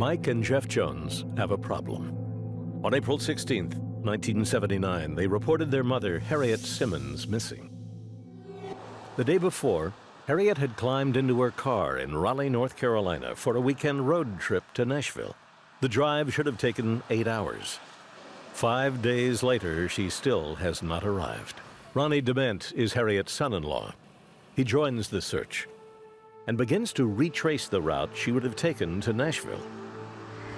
Mike and Jeff Jones have a problem. On April 16th, 1979, they reported their mother, Harriet Simmons, missing. The day before, Harriet had climbed into her car in Raleigh, North Carolina for a weekend road trip to Nashville. The drive should have taken 8 hours. 5 days later, she still has not arrived. Ronnie Dement is Harriet's son-in-law. He joins the search and begins to retrace the route she would have taken to Nashville.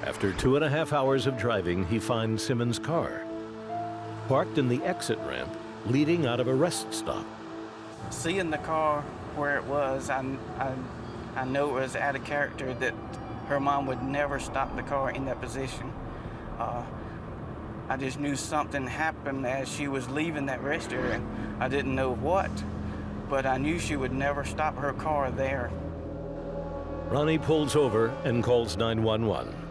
After 2.5 hours of driving, he finds Simmons' car, parked in the exit ramp leading out of a rest stop. Seeing the car where it was, I know it was out of character that her mom would never stop the car in that position. I just knew something happened as she was leaving that rest area. I didn't know what, but I knew she would never stop her car there. Ronnie pulls over and calls 911.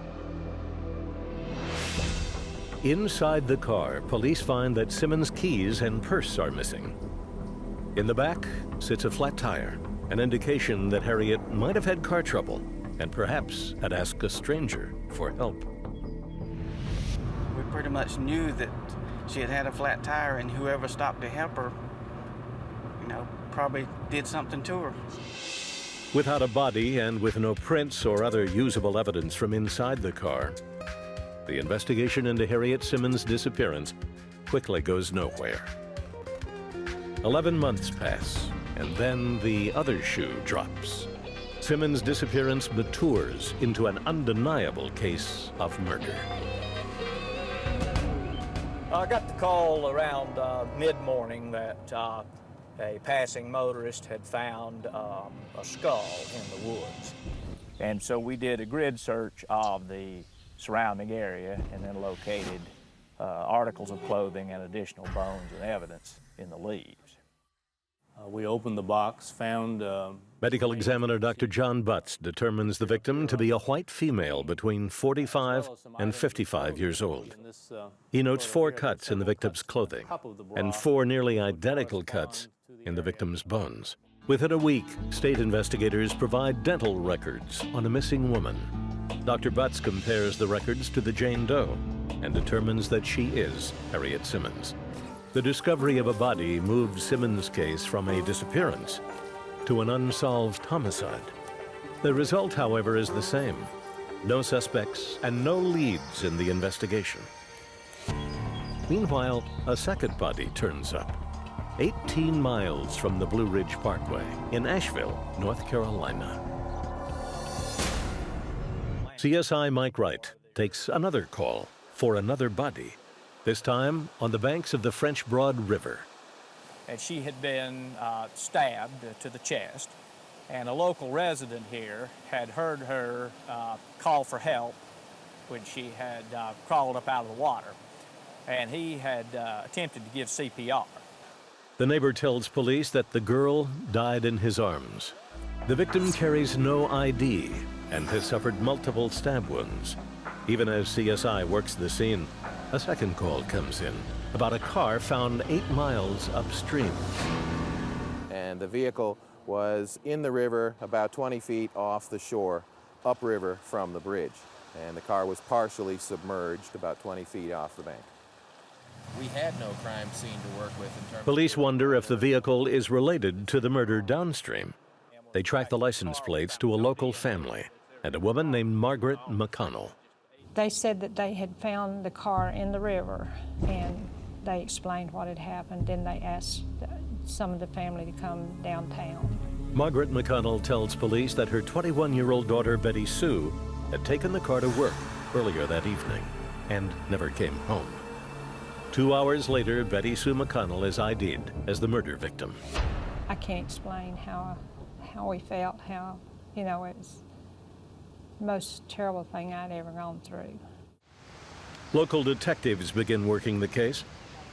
Inside the car, police find that Simmons' keys and purse are missing. In the back sits a flat tire, an indication that Harriet might have had car trouble and perhaps had asked a stranger for help. We pretty much knew that she had had a flat tire, and whoever stopped to help her, probably did something to her. Without a body and with no prints or other usable evidence from inside the car, the investigation into Harriet Simmons' disappearance quickly goes nowhere. 11 months pass, and then the other shoe drops. Simmons' disappearance matures into an undeniable case of murder. I got the call around mid-morning that a passing motorist had found a skull in the woods. And so we did a grid search of the surrounding area and then located articles of clothing and additional bones and evidence in the leaves. We opened the box, found... Medical examiner Dr. John Butts determines the victim to be a white female between 45 and 55 years old. He notes 4 cuts in the victim's clothing and 4 nearly identical cuts in the victim's bones. Within a week, state investigators provide dental records on a missing woman. Dr. Butts compares the records to the Jane Doe and determines that she is Harriet Simmons. The discovery of a body moved Simmons' case from a disappearance to an unsolved homicide. The result, however, is the same. No suspects and no leads in the investigation. Meanwhile, a second body turns up, 18 miles from the Blue Ridge Parkway in Asheville, North Carolina. CSI Mike Wright takes another call for another body, this time on the banks of the French Broad River. And she had been stabbed to the chest, and a local resident here had heard her call for help when she had crawled up out of the water, and he had attempted to give CPR. The neighbor tells police that the girl died in his arms. The victim carries no ID and has suffered multiple stab wounds. Even as CSI works the scene, a second call comes in about a car found 8 miles upstream. And the vehicle was in the river about 20 feet off the shore, upriver from the bridge. And the car was partially submerged about 20 feet off the bank. We had no crime scene to work with in terms Police wonder if the vehicle is related to the murder downstream. They track the license plates to a local family and a woman named Margaret McConnell. They said that they had found the car in the river, and they explained what had happened. Then they asked some of the family to come downtown. Margaret McConnell tells police that her 21-year-old daughter, Betty Sue, had taken the car to work earlier that evening and never came home. 2 hours later, Betty Sue McConnell is ID'd as the murder victim. I can't explain how we felt, it was the most terrible thing I'd ever gone through. Local detectives begin working the case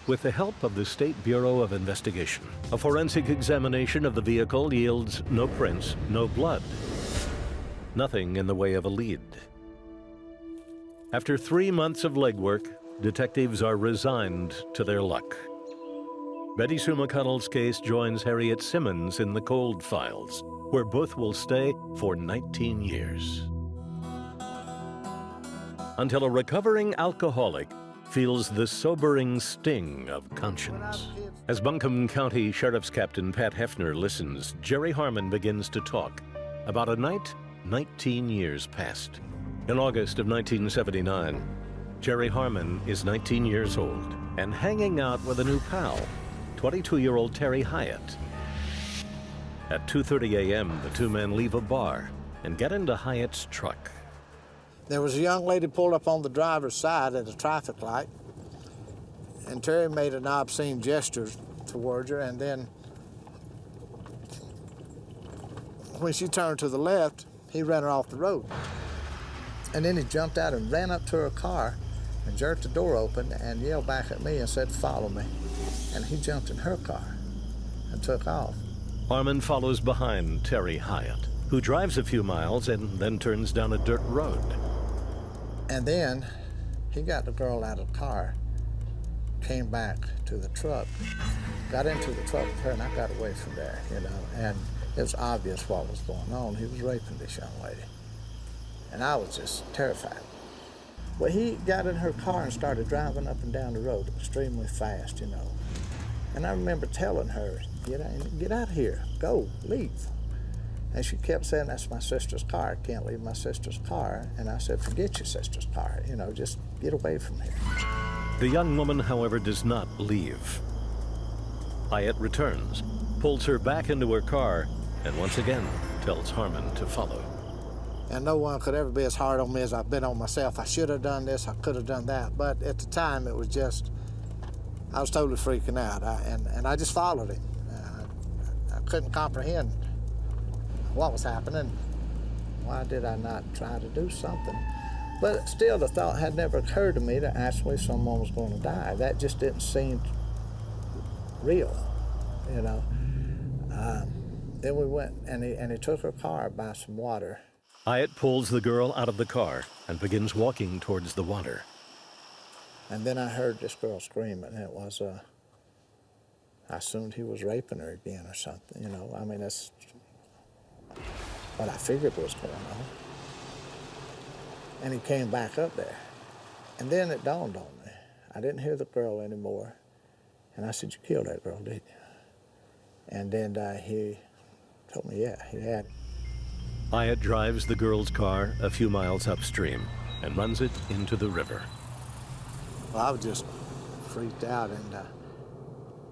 with the help of the State Bureau of Investigation. A forensic examination of the vehicle yields no prints, no blood. Nothing in the way of a lead. After 3 months of legwork, detectives are resigned to their luck. Betty Sue McConnell's case joins Harriet Simmons in the cold files, where both will stay for 19 years. until a recovering alcoholic feels the sobering sting of conscience. As Buncombe County Sheriff's Captain Pat Hefner listens, Jerry Harmon begins to talk about a night 19 years past. In August of 1979, Jerry Harmon is 19 years old and hanging out with a new pal, 22-year-old Terry Hyatt. At 2:30 a.m., the two men leave a bar and get into Hyatt's truck. There was a young lady pulled up on the driver's side at a traffic light, and Terry made an obscene gesture towards her, and then when she turned to the left, he ran her off the road. And then he jumped out and ran up to her car and jerked the door open and yelled back at me and said, "Follow me." And he jumped in her car and took off. Harmon follows behind Terry Hyatt, who drives a few miles and then turns down a dirt road. And then he got the girl out of the car, came back to the truck, got into the truck with her, and I got away from there, you know. And it was obvious what was going on. He was raping this young lady. And I was just terrified. Well, he got in her car and started driving up and down the road extremely fast, you know. And I remember telling her, get out of here, go, leave. And she kept saying, "That's my sister's car, I can't leave my sister's car." And I said, "Forget your sister's car, you know, just get away from here." The young woman, however, does not leave. Hyatt returns, pulls her back into her car, and once again tells Harmon to follow. And no one could ever be as hard on me as I've been on myself. I should have done this, I could have done that. But at the time, it was just, I was totally freaking out. And I just followed him. I couldn't comprehend what was happening. Why did I not try to do something? But still, the thought had never occurred to me that actually someone was going to die. That just didn't seem real, you know. Then we went, and he took her car by some water. Hyatt pulls the girl out of the car and begins walking towards the water. And then I heard this girl screaming, and it was, I assumed he was raping her again or something, you know. I mean, that's what I figured was going on. And he came back up there. And then it dawned on me. I didn't hear the girl anymore. And I said, "You killed that girl, did you?" And then he told me, yeah, he had. Hyatt drives the girl's car a few miles upstream and runs it into the river. Well, I was just freaked out,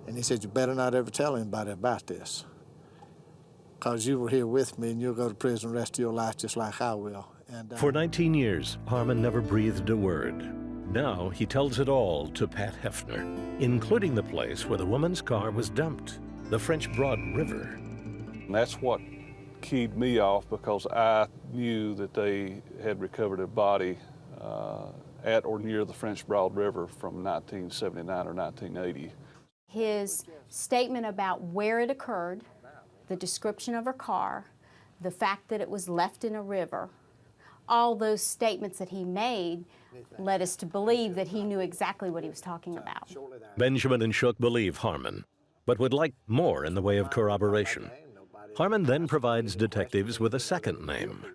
and he said, "You better not ever tell anybody about this, because you were here with me, and you'll go to prison the rest of your life just like I will." And, For 19 years, Harmon never breathed a word. Now he tells it all to Pat Hefner, including the place where the woman's car was dumped, the French Broad River. And that's what keyed me off, because I knew that they had recovered a body at or near the French Broad River from 1979 or 1980. His statement about where it occurred, the description of her car, the fact that it was left in a river, all those statements that he made led us to believe that he knew exactly what he was talking about. Benjamin and Shook believe Harmon, but would like more in the way of corroboration. Harmon then provides detectives with a second name.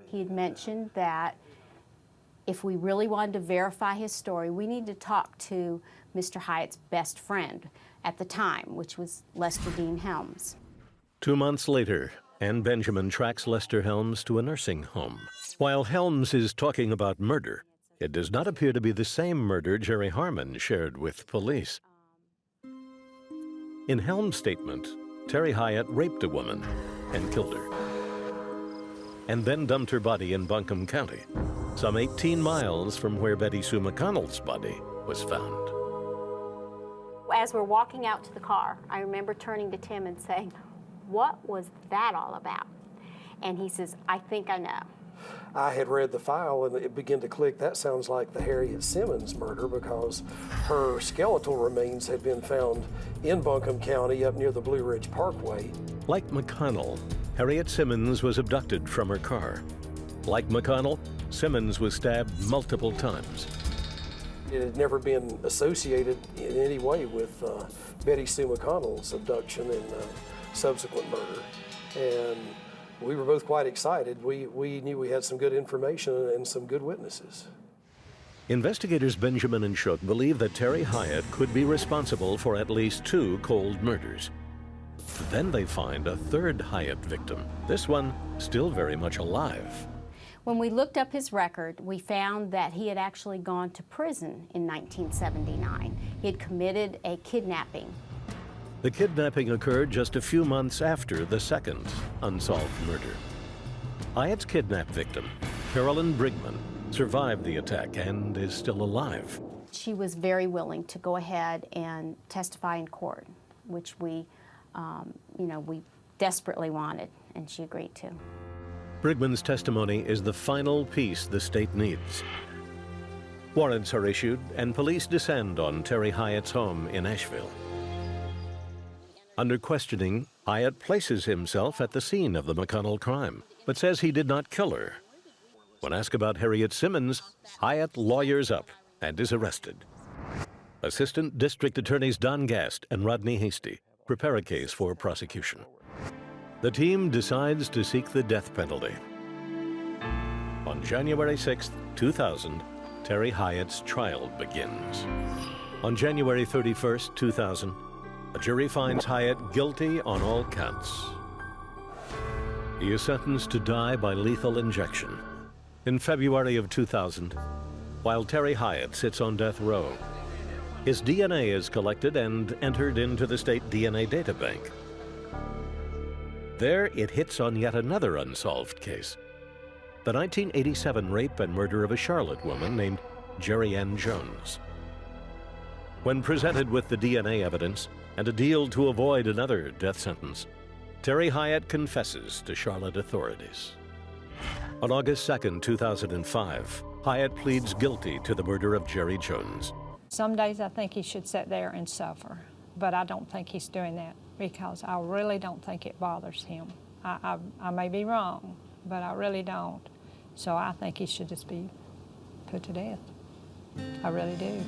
He had mentioned that if we really wanted to verify his story, we need to talk to Mr. Hyatt's best friend at the time, which was Lester Dean Helms. 2 months later, Ann Benjamin tracks Lester Helms to a nursing home. While Helms is talking about murder, it does not appear to be the same murder Jerry Harmon shared with police. In Helms' statement, Terry Hyatt raped a woman and killed her, and then dumped her body in Buncombe County, some 18 miles from where Betty Sue McConnell's body was found. As we're walking out to the car, I remember turning to Tim and saying, "What was that all about?" And he says, "I think I know." I had read the file and it began to click. That sounds like the Harriet Simmons murder, because her skeletal remains had been found in Buncombe County up near the Blue Ridge Parkway. Like McConnell, Harriet Simmons was abducted from her car. Like McConnell, Simmons was stabbed multiple times. It had never been associated in any way with Betty Sue McConnell's abduction and subsequent murder. And we were both quite excited. We knew we had some good information and some good witnesses. Investigators Benjamin and Shook believe that Terry Hyatt could be responsible for at least 2 cold murders. Then they find a third Hyatt victim, this one still very much alive. When we looked up his record, we found that he had actually gone to prison in 1979. He had committed a kidnapping. The kidnapping occurred just a few months after the second unsolved murder. Hyatt's kidnapped victim, Carolyn Brigman, survived the attack and is still alive. She was very willing to go ahead and testify in court, which we desperately wanted, and she agreed to. Brigman's testimony is the final piece the state needs. Warrants are issued and police descend on Terry Hyatt's home in Asheville. Under questioning, Hyatt places himself at the scene of the McConnell crime, but says he did not kill her. When asked about Harriet Simmons, Hyatt lawyers up and is arrested. Assistant District Attorneys Don Gast and Rodney Hasty prepare a case for prosecution. The team decides to seek the death penalty. On January 6, 2000, Terry Hyatt's trial begins. On January 31, 2000, a jury finds Hyatt guilty on all counts. He is sentenced to die by lethal injection. In February of 2000, while Terry Hyatt sits on death row, his DNA is collected and entered into the state DNA databank. There, it hits on yet another unsolved case, the 1987 rape and murder of a Charlotte woman named Jerry Ann Jones. When presented with the DNA evidence and a deal to avoid another death sentence, Terry Hyatt confesses to Charlotte authorities. On August 2, 2005, Hyatt pleads guilty to the murder of Jerry Jones. Some days I think he should sit there and suffer, but I don't think he's doing that because I really don't think it bothers him. I may be wrong, but I really don't. So I think he should just be put to death. I really do.